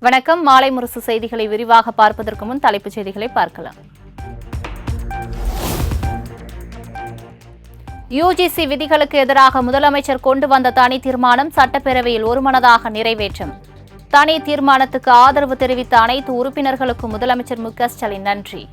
வணக்கம். மாலை முரசு செய்திகளை விரிவாக பார்ப்பதற்கு முன் தலைப்புச் செய்திகளை பார்க்கலாம். யுஜிசி விதிகளுக்கு எதிராக முதலமைச்சர் கொண்டு வந்த தனி தீர்மானம் சட்டப்பேரவையில் ஒருமனதாக நிறைவேற்றம். தனி தீர்மானத்துக்கு ஆதரவு தெரிவித்த அனைத்து உறுப்பினர்களுக்கும் முதலமைச்சர் மு.க.ஸ்டாலின் நன்றி.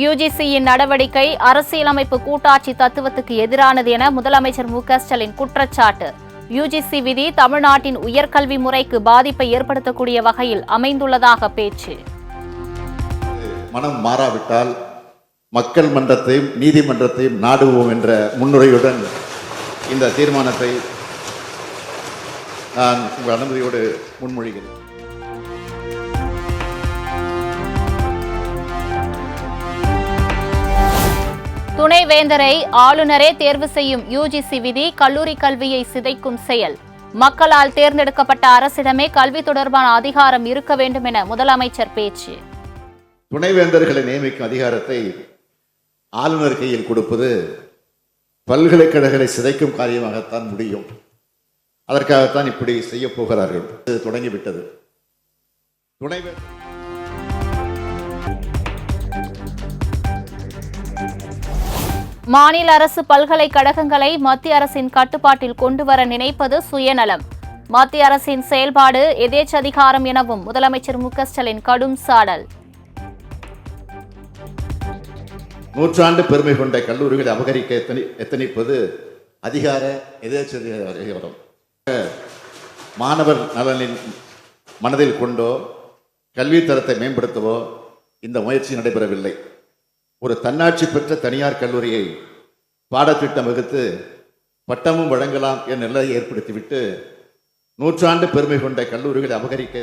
யுஜிசியின் நடவடிக்கை அரசியலமைப்பு கூட்டாட்சி தத்துவத்துக்கு எதிரானது என முதலமைச்சர் மு.க.ஸ்டாலின் குற்றச்சாட்டு. யுஜிசி விதி தமிழ்நாட்டின் உயர்கல்வி முறைக்கு பாதிப்பை ஏற்படுத்தக்கூடிய வகையில் அமைந்துள்ளதாக பேச்சு. மனம் மாறாவிட்டால் மக்கள் மன்றத்தையும் நீதிமன்றத்தையும் நாடுவோம் என்ற முன்னுரையுடன் இந்த தீர்மானத்தை நான் உங்கள் அனுமதியோடு முன்மொழிகிறேன். துணைவேந்தரை ஆளுநரே தேர்வு செய்யும் யுஜிசி விதி கல்லூரி கல்வியை சிதைக்கும் செயல். மக்களால் தேர்ந்தெடுக்கப்பட்ட அரசிடமே கல்வி தொடர்பான அதிகாரம் இருக்க வேண்டும் என முதலமைச்சர் பேச்சு. துணைவேந்தர்களை நியமிக்கும் அதிகாரத்தை ஆளுநர் கையில் கொடுப்பது பல்கலைக்கழகங்களை சிதைக்கும் காரியமாகத்தான் முடியும். அதற்காகத்தான் இப்படி செய்ய போகிறார்கள். தொடங்கிவிட்டது. மாநில அரசு பல்கலைக்கழகங்களை மத்திய அரசின் கட்டுப்பாட்டில் கொண்டுவர நினைப்பது சுயநலம். மத்திய அரசின் செயல்பாடு எதேச்சதிகாரம் எனவும் முதலமைச்சர் மு.க.ஸ்டாலின் கடும் சாடல். நூற்றாண்டு பெருமை கொண்ட கல்லூரிகளை அபகரிக்க எத்தனிப்பது அதிகார எதேச்சதிகாரம். மாணவர் நலனின் மனதில் கொண்டோ கல்வித்தரத்தை மேம்படுத்தவோ இந்த முயற்சி நடைபெறவில்லை. ஒரு தன்னாட்சி பெற்ற தனியார் கல்லூரியை பாடத்திட்டம் வகுத்து பட்டமும் வழங்கலாம் என்ற நிலையை ஏற்படுத்திவிட்டு நூற்றாண்டு பெருமை கொண்ட கல்லூரிகளை அபகரிக்க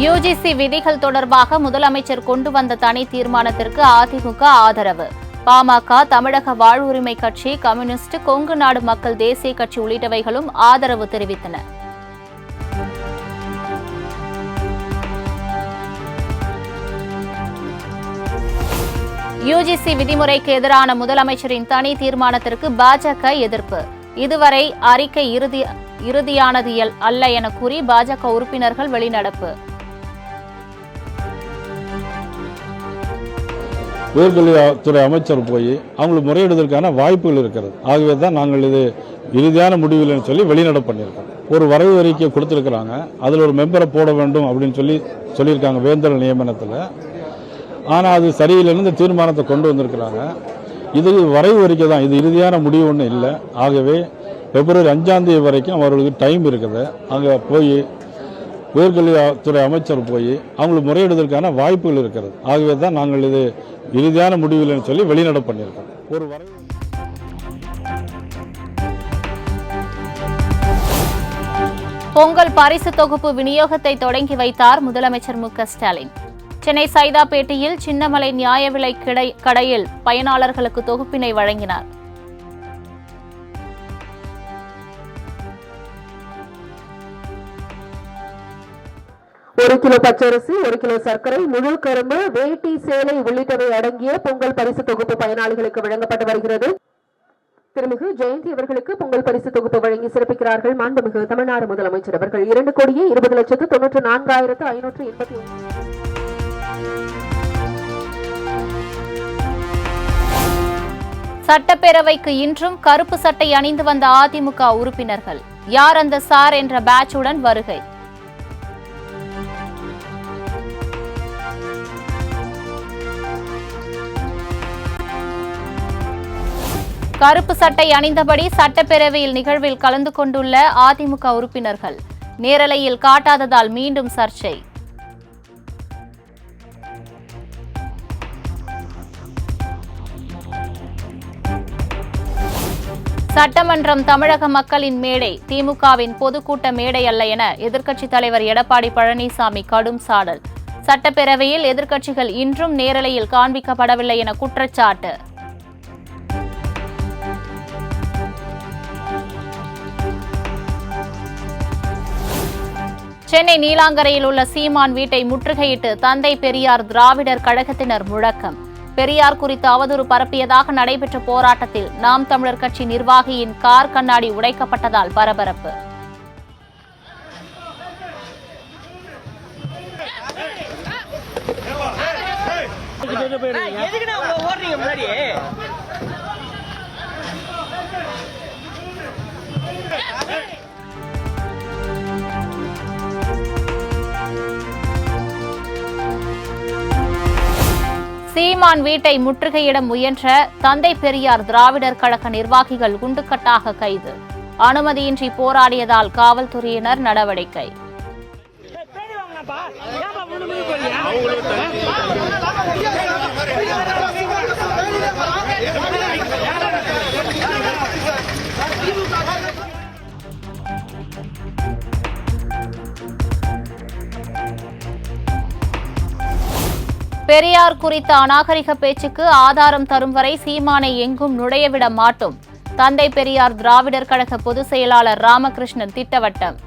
யுஜிசி விதிகள் தொடர்பாக முதலமைச்சர் கொண்டு வந்த தனி தீர்மானத்திற்கு அதிமுக ஆதரவு. பாமக, தமிழக வாழ்வுரிமை கட்சி, கம்யூனிஸ்ட், கொங்கு நாடு மக்கள் தேசிய கட்சி உள்ளிட்டவைகளும் ஆதரவு தெரிவித்தன. யுஜிசி விதிமுறைக்கு எதிரான முதலமைச்சரின் தனி தீர்மானத்திற்கு பாஜக எதிர்ப்பு. இதுவரை அறிக்கை இறுதியானது அல்ல என கூறி பாஜக உறுப்பினர்கள் வெளிநடப்பு. உயர்கல்வித்துறை அமைச்சர் போய் அவங்களுக்கு முறையிடுவதற்கான வாய்ப்புகள் இருக்கிறது. ஆகவே தான் நாங்கள் இது இறுதியான முடிவுன்னு சொல்லி வெளிநடப்பு பண்ணியிருக்கோம். ஒரு வரைவு அறிக்கை கொடுத்துருக்குறாங்க. அதில் ஒரு மெம்பரை போட வேண்டும் அப்படின்னு சொல்லியிருக்காங்க வேந்தர் நியமனத்தில். ஆனால் அது சரியில்லைன்னு இந்த தீர்மானத்தை கொண்டு வந்திருக்கிறாங்க. இது வரைவு அறிக்கை தான், இது இறுதியான முடிவு ஒன்றும் இல்லை. ஆகவே பிப்ரவரி 5 வரைக்கும் அவர்களுக்கு டைம் இருக்குது. அங்கே போய் உயர்கல்வித்துறை அமைச்சர் போய் அவங்களுக்கு முறையிடுவதற்கான வாய்ப்புகள் இருக்கிறது. ஆகவே தான் நாங்கள் இது இறுதியான முடிவுன்னு சொல்லி வெளிநடப்பு பண்ணியிருக்கோம். ஒரு வரைவு பொங்கல் பரிசு தொகுப்பு விநியோகத்தை தொடங்கி வைத்தார் முதலமைச்சர் மு.க.ஸ்டாலின். சென்னை சைதாப்பேட்டையில் சின்னமலை நியாய விலை கடையில் பயனாளர்களுக்கு தொகுப்பினை வழங்கினார். ஒரு கிலோ பச்சரிசி, 1 கிலோ சர்க்கரை, முழு கரும்பு, வேட்டி, சேலை உள்ளிட்டவை அடங்கிய பொங்கல் பரிசு தொகுப்பு பயனாளிகளுக்கு வழங்கப்பட்டு வருகிறது. திருமிகு ஜெயந்தி அவர்களுக்கு பொங்கல் பரிசு தொகுப்பு வழங்கி சிறப்பிக்கிறார்கள் மாண்புமிகு தமிழ்நாடு முதலமைச்சர் அவர்கள். 2,20,94,581. சட்டப்பேரவைக்கு இன்றும் கருப்பு சட்டை அணிந்து வந்த அதிமுக உறுப்பினர்கள். யார் அந்த சார் என்ற பேட்சுடன் வருகை. கருப்பு சட்டை அணிந்தபடி சட்டப்பேரவையில் நிகழ்வில் கலந்து கொண்டுள்ள அதிமுக உறுப்பினர்கள் நேரலையில் காட்டாததால் மீண்டும் சர்ச்சை. சட்டமன்றம் தமிழக மக்களின் மேடை, திமுகவின் பொதுக்கூட்ட மேடை அல்ல என எதிர்க்கட்சித் தலைவர் எடப்பாடி பழனிசாமி கடும் சாடல். சட்டப்பேரவையில் எதிர்க்கட்சிகள் இன்றும் நேரலையில் காண்பிக்கப்படவில்லை என குற்றச்சாட்டு. சென்னை நீலாங்கரையில் உள்ள சீமான் வீட்டை முற்றுகையிட்டு தந்தை பெரியார் திராவிடர் கழகத்தினர் முழக்கம். பெரியார் குறித்து அவதூறு பரப்பியதாக நடைபெற்ற போராட்டத்தில் நாம் தமிழர் கட்சி நிர்வாகியின் கார் கண்ணாடி உடைக்கப்பட்டதால் பரபரப்பு. சீமான் வீட்டை முற்றுகையிட முயன்ற தந்தை பெரியார் திராவிடர் கழக நிர்வாகிகள் குண்டுக்கட்டாக கைது. அனுமதியின்றி போராடியதால் காவல்துறையினர் நடவடிக்கை. பெரியார் குறித்த அநாகரிக பேச்சுக்கு ஆதாரம் தரும் வரை சீமானை எங்கும் நுழையவிட மாட்டோம். தந்தை பெரியார் திராவிடர் கழக பொதுச் செயலாளர் ராமகிருஷ்ணன் திட்டவட்டம்.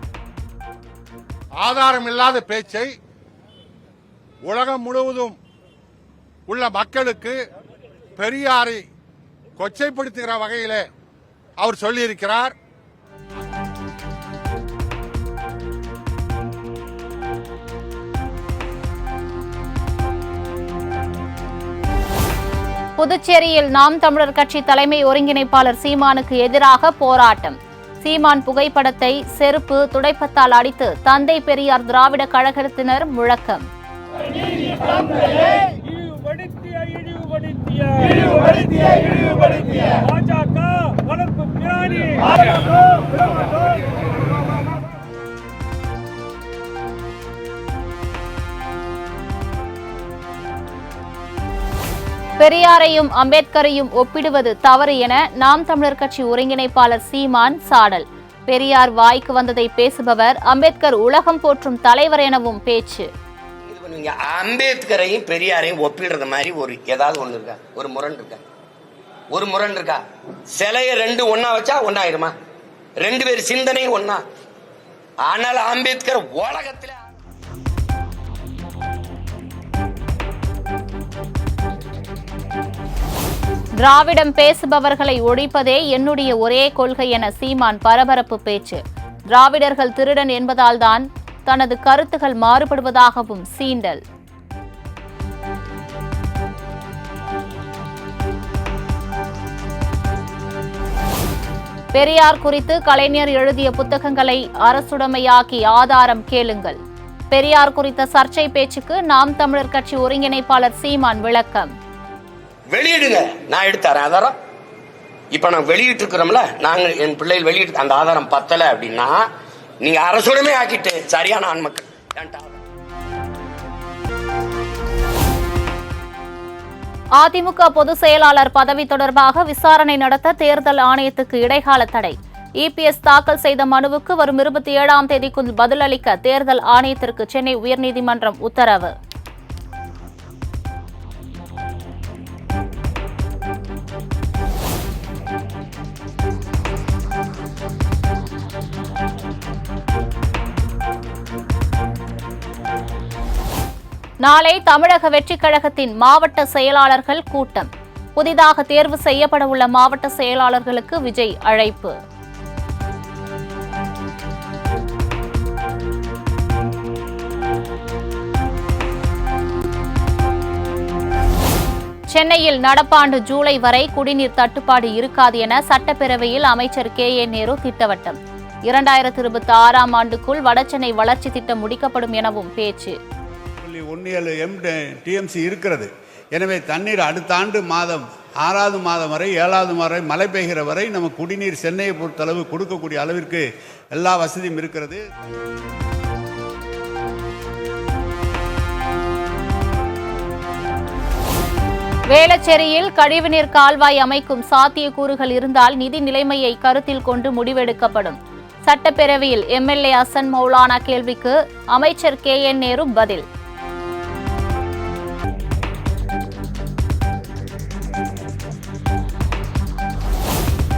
ஆதாரம் இல்லாத பேச்சை உலகம் முழுவதும் உள்ள மக்களுக்கு பெரியாரை கொச்சைப்படுத்துகிற வகையிலே அவர் சொல்லியிருக்கிறார். புதுச்சேரியில் நாம் தமிழர் கட்சி தலைமை ஒருங்கிணைப்பாளர் சீமானுக்கு எதிராக போராட்டம். சீமான் புகைப்படத்தை செருப்பு துடைப்பத்தால் அடித்து தந்தை பெரியார் திராவிட கழகத்தினர் முழக்கம். பெரியாரையும் அம்பேத்கரையும் ஒப்பிடுவது தவறு என நாம் தமிழர் கட்சி ஒருங்கிணைப்பாளர் சீமான் சாடல். பெரியார் வாய்க்கு வந்ததை பேசுபவர், அம்பேத்கர் உலகம் போற்றும் தலைவர் எனவும் பேச்சு. அம்பேத்கரையும் பெரியாரையும் ஒப்பிடுறது மாதிரி ஏதாவது ஒண்ணு இருக்கா? ஒரு முரண் இருக்கா? சிலைய ரெண்டு ஒன்னா வச்சா ஒன்னாயிருமா? ரெண்டு பேர் சிந்தனை ஒன்னா. ஆனால் அம்பேத்கர் உலகத்துல திராவிடம் பேசுபவர்களை ஒழிப்பதே என்னுடைய ஒரே கொள்கை என சீமான் பரபரப்பு பேச்சு. திராவிடர்கள் திருடன் என்பதால் தான் தனது கருத்துகள் மாறுபடுவதாகவும் சீண்டல். பெரியார் குறித்து கலைஞர் எழுதிய புத்தகங்களை அரசுடைமையாக்கி ஆதாரம் கேளுங்கள். பெரியார் குறித்த சர்ச்சை பேச்சுக்கு நாம் தமிழர் கட்சி ஒருங்கிணைப்பாளர் சீமான் விளக்கம். வெளியிடுங்க, நான் எடுத்தாரேன் ஆதாரம். இப்ப நான் வெளியிட்டு இருக்கிறோம்ல, நாங்க என் பிள்ளைகள் வெளியிட்டு அந்த ஆதாரம் பத்தல அப்படின்னா நீங்க அரசுடமே ஆக்கிட்டு சரியான ஆண்மக்கள். அதிமுக பொதுச் செயலாளர் பதவி தொடர்பாக விசாரணை நடத்த தேர்தல் ஆணையத்துக்கு இடைக்கால தடை. இபிஎஸ் தாக்கல் செய்த மனுவுக்கு வரும் 27ஆம் தேதிக்குள் பதிலளிக்க தேர்தல் ஆணையத்திற்கு சென்னை உயர்நீதிமன்றம் உத்தரவு. நாளை தமிழக வெற்றிக் கழகத்தின் மாவட்ட செயலாளர்கள் கூட்டம். புதிதாக தேர்வு செய்யப்பட உள்ள மாவட்ட செயலாளர்களுக்கு விஜய் அழைப்பு. சென்னையில் நடப்பாண்டு ஜூலை வரை குடிநீர் தட்டுப்பாடு இருக்காது என சட்டப்பேரவையில் அமைச்சர் KA நேரு திட்டவட்டம். 2026ஆம் ஆண்டுக்குள் வடசென்னை வளர்ச்சி திட்டம் முடிக்கப்படும் எனவும் பேச்சு. 17 TMC இருக்கிறது. எனவே தண்ணீர் அடுத்த ஆண்டு மாதம் 6வது மாதம் வரை 7வது வரை மழை பெய்கிற வரை நம்ம குடிநீர் சென்னையை பொறுத்தளவு கொடுக்கக்கூடிய அளவிற்கு எல்லா வசதியும் இருக்கிறது. வேளச்சேரியில் கழிவுநீர் கால்வாய் அமைக்கும் சாத்தியக்கூறுகள் இருந்தால் நிதி நிலைமையை கருத்தில் கொண்டு முடிவெடுக்கப்படும். சட்டப்பேரவையில் MLA ஹசன் மௌலானா கேள்விக்கு அமைச்சர் KN நேரு பதில்.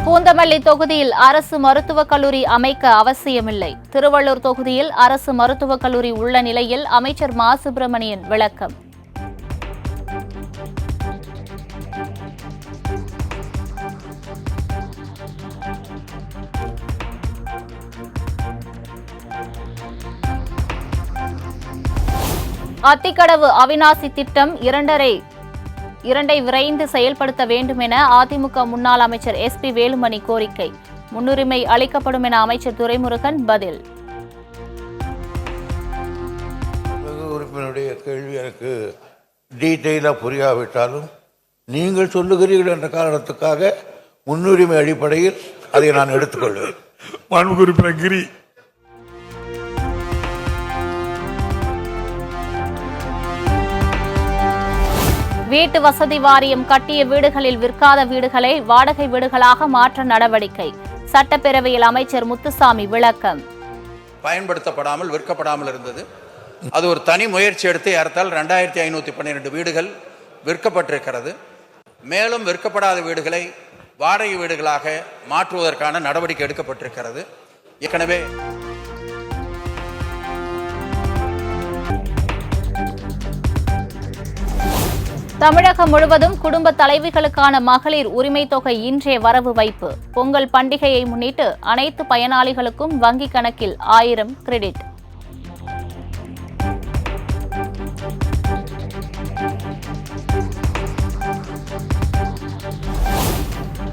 பூந்தமல்லி தொகுதியில் அரசு மருத்துவக் கல்லூரி அமைக்க அவசியமில்லை. திருவள்ளூர் தொகுதியில் அரசு மருத்துவக் கல்லூரி உள்ள நிலையில் அமைச்சர் மா சுப்பிரமணியன் விளக்கம். அத்திக்கடவு அவிநாசி திட்டம் இரண்டை விரைந்து செயல்படுத்த வேண்டும் என அதிமுக முன்னாள் அமைச்சர் SP வேலுமணி கோரிக்கை. முன்னுரிமை அளிக்கப்படும் என அமைச்சர் துரைமுருகன் பதில். உறுப்பினருடைய கேள்வி எனக்கு டீட்டெயிலாக புரியாவிட்டாலும் நீங்கள் சொல்லுகிறீர்கள் என்ற காரணத்துக்காக முன்னுரிமை அடிப்படையில் அதை நான் எடுத்துக்கொள்வேன். மாண்புமிகு உறுப்பினர் கிரி. வீட்டு வசதி வாரியம் கட்டிய வீடுகளில் விற்காத வீடுகளை வாடகை வீடுகளாக மாற்ற நடவடிக்கை. சட்டப்பேரவையில் அமைச்சர் முத்துசாமி விளக்கம். பயன்படுத்தப்படாமல் விற்கப்படாமல் இருந்தது. அது ஒரு தனி முயற்சி எடுத்து ஏறத்தால் 2512 வீடுகள் விற்கப்பட்டிருக்கிறது. மேலும் விற்கப்படாத வீடுகளை வாடகை வீடுகளாக மாற்றுவதற்கான நடவடிக்கை எடுக்கப்பட்டிருக்கிறது. ஏற்கனவே தமிழகம் முழுவதும் குடும்ப தலைவிகளுக்கான மகளிர் உரிமை தொகை இன்றே வரவு வைப்பு. பொங்கல் பண்டிகையை முன்னிட்டு அனைத்து பயனாளிகளுக்கும் வங்கிக் கணக்கில் 1000 கிரெடிட்.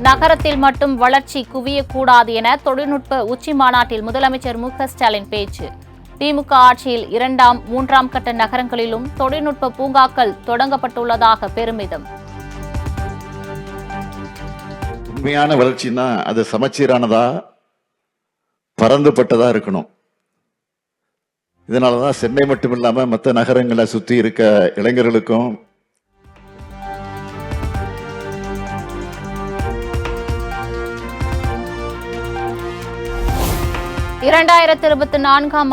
நகரத்தில் மட்டும் வளர்ச்சி குவியக்கூடாது என தொழில்நுட்ப உச்சி மாநாட்டில் முதலமைச்சர் மு.க. ஸ்டாலின் பேச்சு. திமுக ஆட்சியில் 2ஆம், 3ஆம் கட்ட நகரங்களிலும் தொழில்நுட்ப பூங்காக்கள் தொடங்கப்பட்டுள்ளதாக பெருமிதம். உண்மையான வளர்ச்சின்னா அது சமச்சீரானதா, பரந்துபட்டதா இருக்கணும். இதனாலதான் சென்னை மட்டும் இல்லாம மற்ற நகரங்களை சுத்தி இருக்க இளைஞர்களுக்கும்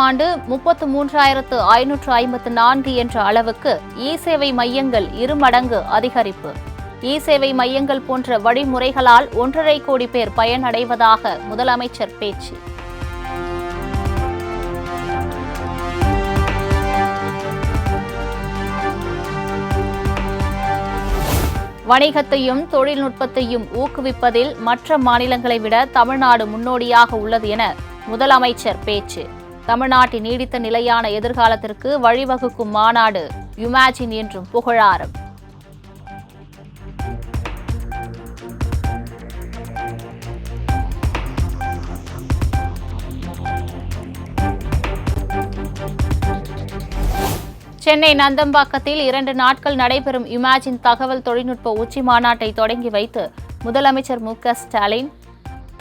ஆண்டு 33,554 என்ற அளவுக்கு இ-சேவை மையங்கள் 2 மடங்கு அதிகரிப்பு. இ-சேவை மையங்கள் போன்ற வழிமுறைகளால் 1.5 கோடி பேர் பயனடைவதாக முதலமைச்சர் பேச்சு. வணிகத்தையும் தொழில்நுட்பத்தையும் ஊக்குவிப்பதில் மற்ற மாநிலங்களை விட தமிழ்நாடு முன்னோடியாக உள்ளது என முதலமைச்சர் பேச்சு. தமிழ்நாட்டின் நீடித்த நிலையான எதிர்காலத்திற்கு வழிவகுக்கும் மாநாடு யுமேஜின் என்றும் புகழாரம். சென்னை நந்தம்பாக்கத்தில் 2 நாட்கள் நடைபெறும் யுமேஜின் தகவல் தொழில்நுட்ப உச்சி மாநாட்டை தொடங்கி வைத்து முதலமைச்சர் மு.க. ஸ்டாலின்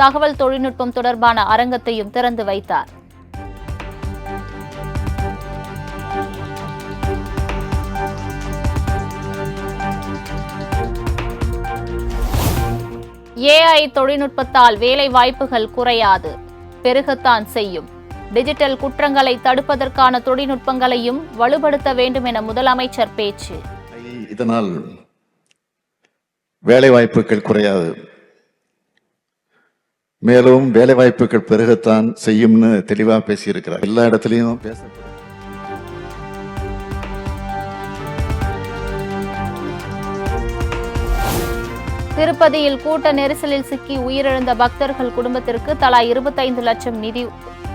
தகவல் தொழில்நுட்பம் தொடர்பான அரங்கத்தையும் திறந்து வைத்தார். AI தொழில்நுட்பத்தால் வேலை வாய்ப்புகள் குறையாது, பெருகத்தான் செய்யும். டிஜிட்டல் குற்றங்களை தடுப்பதற்கான தொழில்நுட்பங்களையும் வலுப்படுத்த வேண்டும் என முதலமைச்சர் பேச்சு. இதனால் வேலை வாய்ப்புகள் குறையாது, மேலும் வேலை வாய்ப்புகள் பெருகத்தான் செய்யும்னு தெளிவா பேசியிருக்கிறார். எல்லா இடத்துலையும் பேசப்படும். திருப்பதியில் கூட்ட நெரிசலில் சிக்கி உயிரிழந்த பக்தர்கள் குடும்பத்திற்கு தலா 25 லட்சம்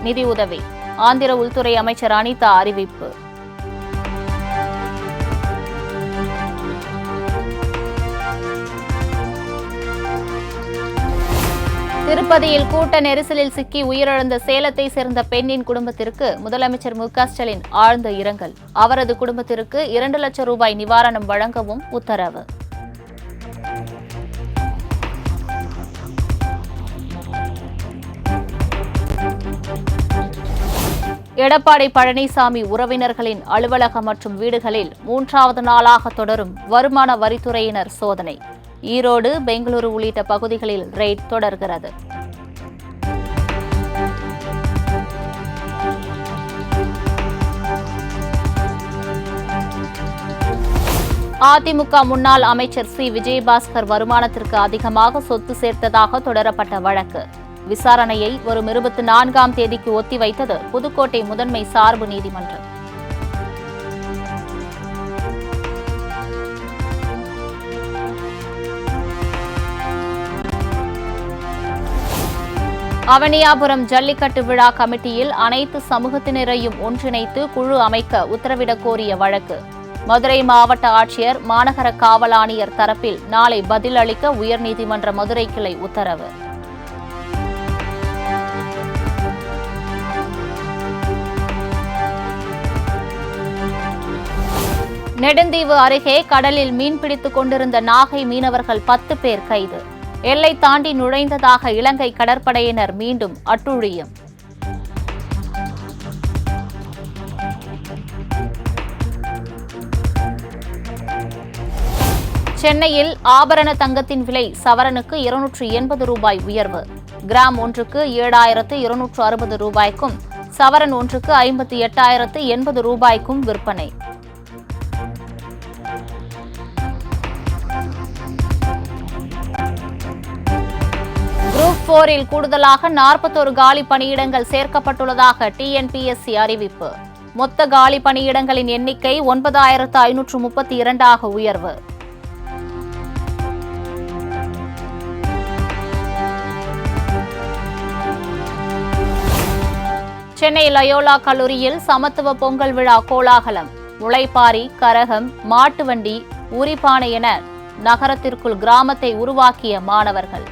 நிதி உதவி. ஆந்திர உள்துறை அமைச்சர் அனிதா அறிவிப்பு. திருப்பதியில் கூட்ட நெரிசலில் சிக்கி உயிரிழந்த சேலத்தை சேர்ந்த பெண்ணின் குடும்பத்திற்கு முதலமைச்சர் மு.க. ஸ்டாலின் ஆழ்ந்த இரங்கல். அவரது குடும்பத்திற்கு 2 லட்சம் ரூபாய் நிவாரணம் வழங்கவும் உத்தரவு. எடப்பாடி பழனிசாமி உறவினர்களின் அலுவலகம் மற்றும் வீடுகளில் 3வது நாளாக தொடரும் வருமான வரித்துறையினர் சோதனை. ஈரோடு, பெங்களூரு உள்ளிட்ட பகுதிகளில் ரெய்ட் தொடர்கிறது. அதிமுக முன்னாள் அமைச்சர் சி விஜயபாஸ்கர் வருமானத்திற்கு அதிகமாக சொத்து சேர்த்ததாக தொடரப்பட்ட வழக்கு விசாரணையை வரும் 24ஆம் தேதிக்கு ஒத்திவைத்தது புதுக்கோட்டை முதன்மை சார்பு நீதிமன்றம். அவனியாபுரம் ஜல்லிக்கட்டு விழா கமிட்டியில் அனைத்து சமூகத்தினரையும் ஒன்றிணைத்து குழு அமைக்க உத்தரவிடக் கோரிய வழக்கு மதுரை மாவட்ட ஆட்சியர் மாநகர காவல் ஆணையர் தரப்பில் நாளை பதில் அளிக்க உயர்நீதிமன்ற மதுரை கிளை உத்தரவு. நெடுந்தீவு அருகே கடலில் மீன்பிடித்துக் கொண்டிருந்த நாகை மீனவர்கள் 10 பேர் கைது. எல்லை தாண்டி நுழைந்ததாக இலங்கை கடற்படையினர் மீண்டும் அட்டூழியம். சென்னையில் ஆபரண தங்கத்தின் விலை சவரனுக்கு 280 ரூபாய் உயர்வு. கிராம் ஒன்றுக்கு 7,260 ரூபாய்க்கும் சவரன் ஒன்றுக்கு 58,080 ரூபாய்க்கும் விற்பனை. குரூப் 4இல் கூடுதலாக 41 காலி பணியிடங்கள் சேர்க்கப்பட்டுள்ளதாக டிஎன்பிஎஸ்சி அறிவிப்பு. மொத்த காலி பணியிடங்களின் எண்ணிக்கை 9,532 உயர்வு. சென்னை லயோலா கல்லூரியில் சமத்துவ பொங்கல் விழா கோலாகலம். முளைப்பாரி, கரகம், மாட்டுவண்டி, உரிப்பானை என நகரத்திற்குள் கிராமத்தை உருவாக்கிய மாணவர்கள்.